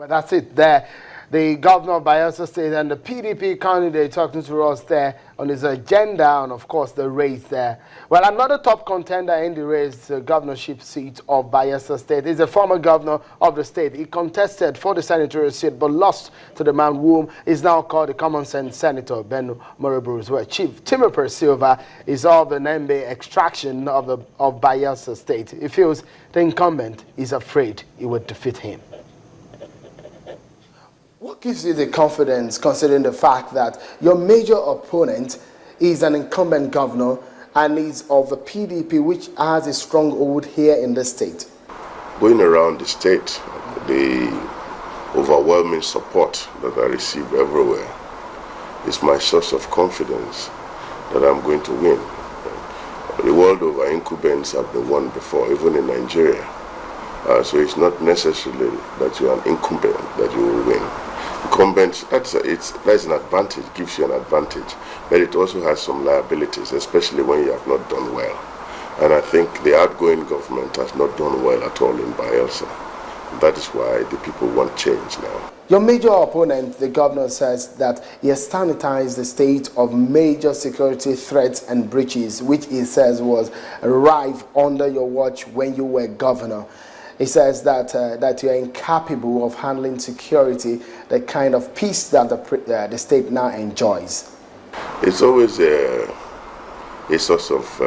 Well, that's it there. The governor of Bayelsa State and the PDP candidate talking to us there on his agenda and, of course, the race there. Well, another top contender in the race, the governorship seat of Bayelsa State, is a former governor of the state. He contested for the senatorial seat but lost to the man whom is now called the common sense senator, Ben Moriburu, where Chief Timothy Sylva is of an Mbe extraction of Bayelsa State. He feels the incumbent is afraid he would defeat him. What gives you the confidence, considering the fact that your major opponent is an incumbent governor and is of the PDP, which has a stronghold here in the state? Going around the state, the overwhelming support that I receive everywhere is my source of confidence that I'm going to win. The world over, incumbents have been won before, even in Nigeria. So it's not necessarily that you're an incumbent that you will win. Incumbents, that's an advantage, gives you an advantage, but it also has some liabilities, especially when you have not done well. And I think the outgoing government has not done well at all in Bayelsa. That is why the people want change now. Your major opponent, the governor, says that he has sanitized the state of major security threats and breaches, which he says was rife under your watch when you were governor. He says that you are incapable of handling security, the kind of peace that the state now enjoys. It's always a source of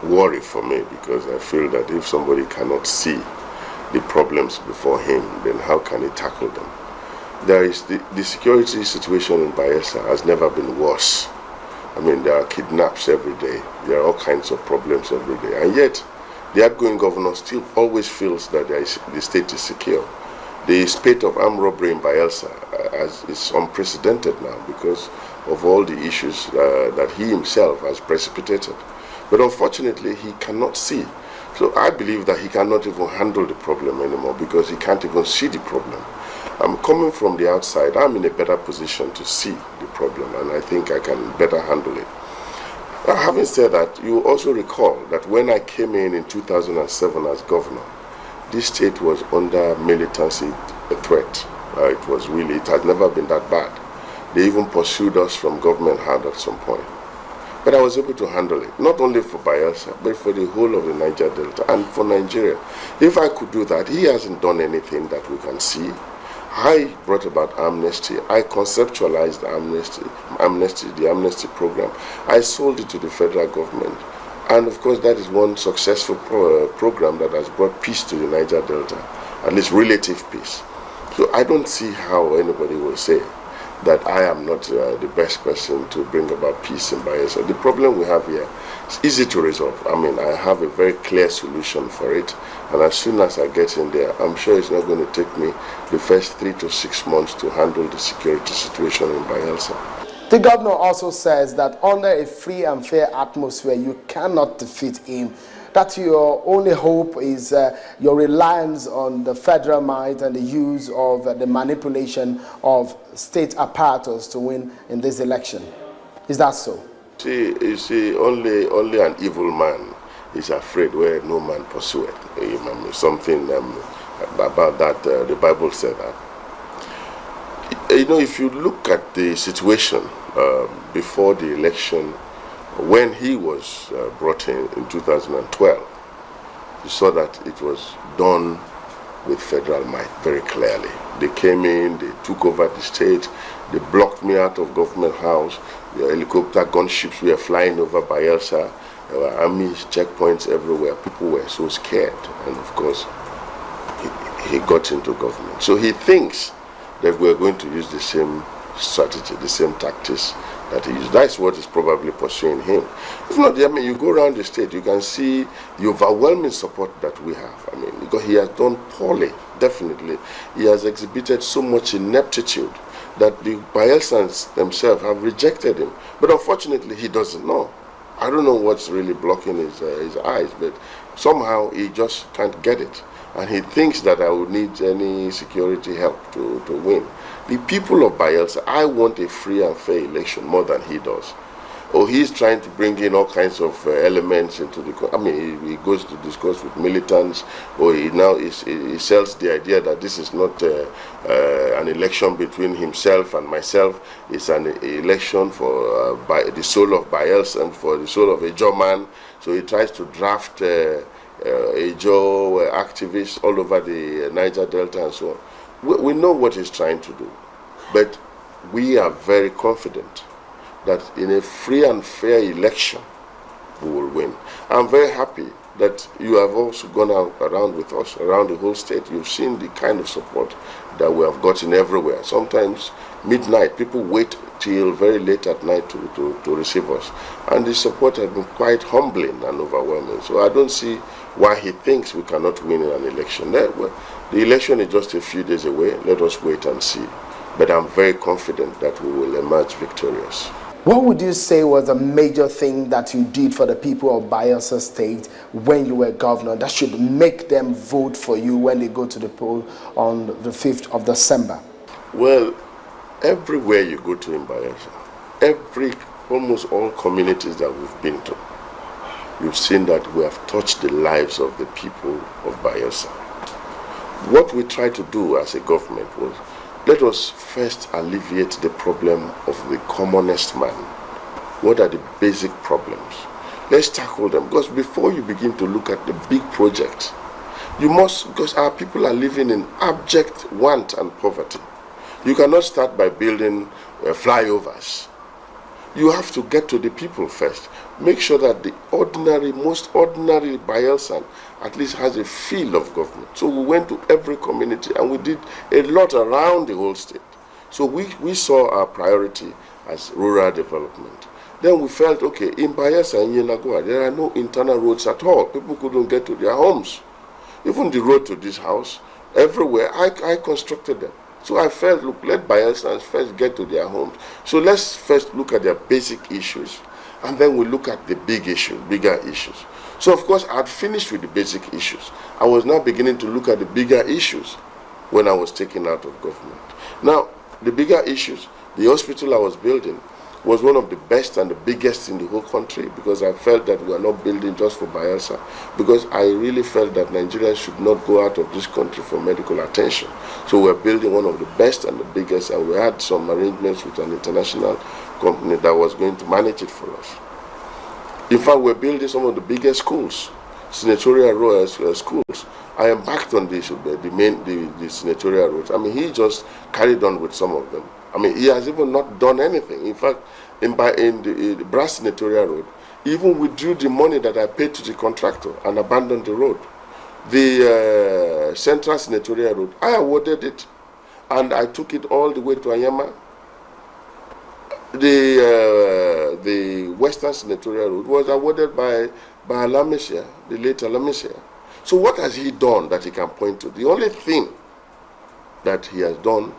worry for me, because I feel that if somebody cannot see the problems before him, then how can he tackle them? There is the security situation in Bayelsa has never been worse. I mean, there are kidnaps every day. There are all kinds of problems every day, and yet the outgoing governor still always feels that the state is secure. The spate of armed robbery in Bayelsa is unprecedented now because of all the issues that he himself has precipitated. But unfortunately, he cannot see. So I believe that he cannot even handle the problem anymore because he can't even see the problem. I'm coming from the outside. I'm in a better position to see the problem, and I think I can better handle it. Having said that, you also recall that when I came in 2007 as governor, this state was under militancy threat. It had never been that bad. They even pursued us from government hand at some point. But I was able to handle it, not only for Bayelsa, but for the whole of the Niger Delta and for Nigeria. If I could do that, he hasn't done anything that we can see. I brought about amnesty. I conceptualized the amnesty program. I sold it to the federal government. And of course, that is one successful program that has brought peace to the Niger Delta, at least relative peace. So I don't see how anybody will say that I am not the best person to bring about peace in Bayelsa. The problem we have here is easy to resolve. I mean, I have a very clear solution for it. And as soon as I get in there, I'm sure it's not going to take me the first 3 to 6 months to handle the security situation in Bayelsa. The governor also says that under a free and fair atmosphere, you cannot defeat him. That your only hope is your reliance on the federal might and the use of the manipulation of state apparatus to win in this election. Is that so? You see, only an evil man is afraid where no man pursueth. Something about that, the Bible said that. You know, if you look at the situation before the election, when he was brought in 2012, you saw that it was done with federal might very clearly. They came in, they took over the state, they blocked me out of government house, the helicopter gunships were flying over Bayelsa, there were armies, checkpoints everywhere. People were so scared, and of course, he got into government. So he thinks that we're going to use the same strategy, the same tactics that he used. That's what is probably pursuing him. If not, I mean, you go around the state, you can see the overwhelming support that we have. I mean, because he has done poorly, definitely. He has exhibited so much ineptitude that the Bayelsans themselves have rejected him. But unfortunately, he doesn't know. I don't know what's really blocking his eyes, but somehow he just can't get it. And he thinks that I would need any security help to win. The people of Bayelsa, I want a free and fair election more than he does. or he's trying to bring in all kinds of elements into the. I mean, he goes to discuss with militants, or he sells the idea that this is not an election between himself and myself. It's an election for the soul of Bayelsa and for the soul of a German. So he tries to draft a Joe activists all over the Niger Delta and so on. We know what he's trying to do, but we are very confident that in a free and fair election, we will win. I'm very happy that you have also gone out around with us, around the whole state. You've seen the kind of support that we have gotten everywhere. Sometimes midnight, people wait till very late at night to receive us. And the support has been quite humbling and overwhelming. So I don't see why he thinks we cannot win in an election. The election is just a few days away. Let us wait and see. But I'm very confident that we will emerge victorious. What would you say was a major thing that you did for the people of Bayelsa State when you were governor that should make them vote for you when they go to the poll on the 5th of December? Well, everywhere you go to in Bayelsa, almost all communities that we've been to, you've seen that we have touched the lives of the people of Bayelsa. What we tried to do as a government was, let us first alleviate the problem of the commonest man. What are the basic problems? Let's tackle them. Because before you begin to look at the big projects, you must, because our people are living in abject want and poverty. You cannot start by building flyovers. You have to get to the people first. Make sure that the most ordinary Bayelsan at least has a feel of government. So we went to every community and we did a lot around the whole state. So we saw our priority as rural development. Then we felt, okay, in Bayelsa and Yenagoa, there are no internal roads at all. People couldn't get to their homes. Even the road to this house, everywhere, I constructed them. So I felt, look, let Bayelsans first get to their homes. So let's first look at their basic issues, and then we look at the bigger issues. So of course, I had finished with the basic issues. I was now beginning to look at the bigger issues when I was taken out of government. Now, the bigger issues, the hospital I was building was one of the best and the biggest in the whole country, because I felt that we are not building just for Bayelsa, because I really felt that Nigerians should not go out of this country for medical attention. So we're building one of the best and the biggest, and we had some arrangements with an international company that was going to manage it for us. In fact, we're building some of the biggest schools, senatorial schools. I embarked on this, the senatorial roads. I mean, he just carried on with some of them. I mean, he has even not done anything. In fact, in the Brass Senatorial Road, he even withdrew the money that I paid to the contractor and abandoned the road. The Central Senatorial Road, I awarded it, and I took it all the way to Anyama. The Western Senatorial Road was awarded by Alamisia, the late Alamisia. So what has he done that he can point to? The only thing that he has done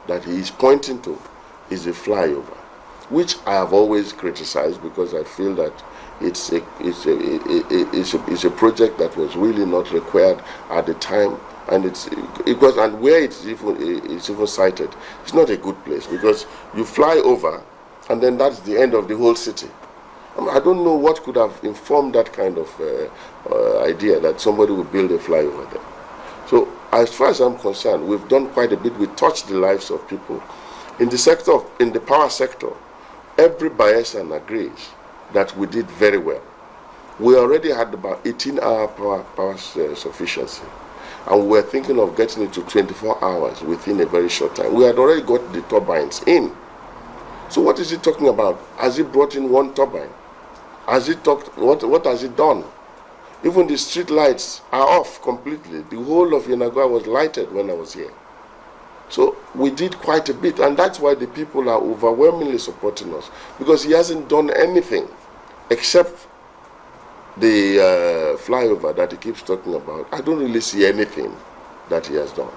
that he is pointing to is a flyover, which I have always criticized, because I feel that it's a project that was really not required at the time, and and where it's even sited, it's not a good place, because you fly over and then that's the end of the whole city. I don't know what could have informed that kind of idea that somebody would build a flyover there. So as far as I'm concerned, we've done quite a bit. We touched the lives of people. In the power sector, every Bayelsan agrees that we did very well. We already had about 18-hour power sufficiency, and we were thinking of getting it to 24 hours within a very short time. We had already got the turbines in. So what is he talking about? Has he brought in one turbine? Has he what has he done? Even the street lights are off completely. The whole of Yenagoa was lighted when I was here. So we did quite a bit, and that's why the people are overwhelmingly supporting us, because he hasn't done anything except the flyover that he keeps talking about. I don't really see anything that he has done.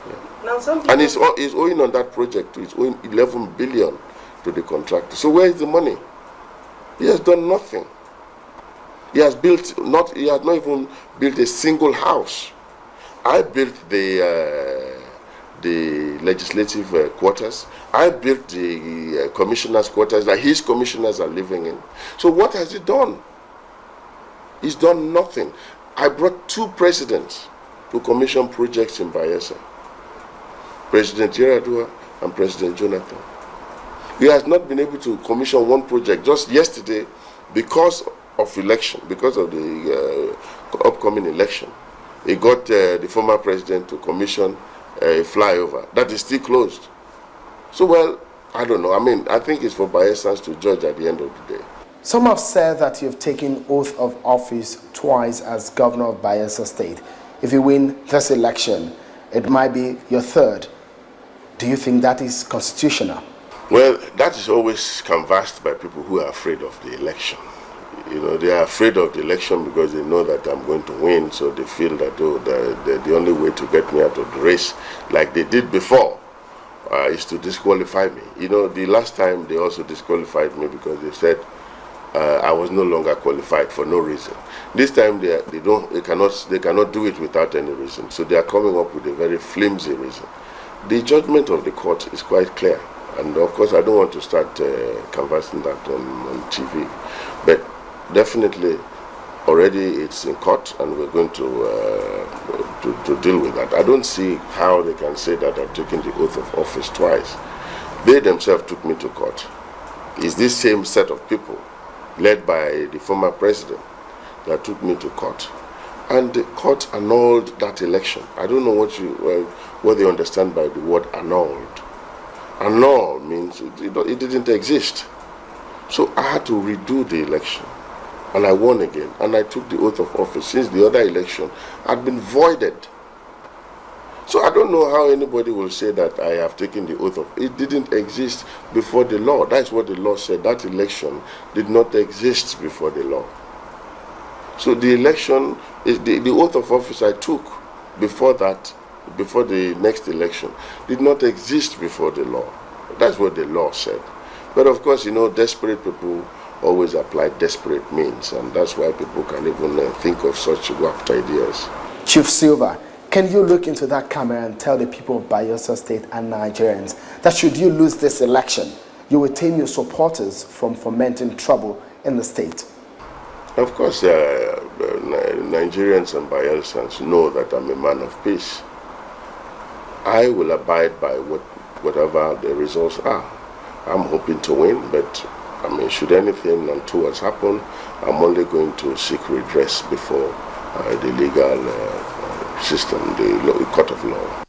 Yeah. Now, and he's owing on that project, he's owing 11 billion to the contractor. So where is the money? He has done nothing. He has not even built a single house. I built the the legislative quarters. I built the commissioners' quarters that his commissioners are living in. So what has he done? He's done nothing. I brought 2 presidents to commission projects in Bayelsa, President Yeradua and President Jonathan. He has not been able to commission one project. Just yesterday, because of election, because of the upcoming election, he got the former president to commission a flyover that is still closed. So, well, I don't know. I mean, I think it's for Bayelsans to judge at the end of the day. Some have said that you've taken oath of office twice as governor of Bayelsa State. If you win this election, it might be your 3rd. Do you think that is constitutional? Well, that is always canvassed by people who are afraid of the election. You know, they are afraid of the election because they know that I'm going to win, so they feel that the only way to get me out of the race, like they did before, is to disqualify me. You know, the last time they also disqualified me because they said I was no longer qualified for no reason. This time they cannot do it without any reason. So they are coming up with a very flimsy reason. The judgment of the court is quite clear, and of course I don't want to start canvassing that on TV, but definitely already it's in court, and we're going to deal with that. I don't see how they can say that I've taken the oath of office twice. They themselves took me to court. It's this same set of people, led by the former president, that took me to court. And the court annulled that election. I don't know what they understand by the word annulled. Annul means it didn't exist. So I had to redo the election. And I won again. And I took the oath of office since the other election had been voided. So I don't know how anybody will say that I have taken the oath of. It didn't exist before the law. That's what the law said. That election did not exist before the law. So the election, the oath of office I took before that, before the next election, did not exist before the law. That's what the law said. But of course, you know, desperate people always apply desperate means, and that's why people can even think of such warped ideas. Chief Sylva, can you look into that camera and tell the people of Bayelsa State and Nigerians that should you lose this election, you will tame your supporters from fomenting trouble in the state? Of course, Nigerians and Bayelsans know that I'm a man of peace. I will abide by whatever the results are. I'm hoping to win, but I mean, should anything untoward happen, I'm only going to seek redress before the legal system, the court of law.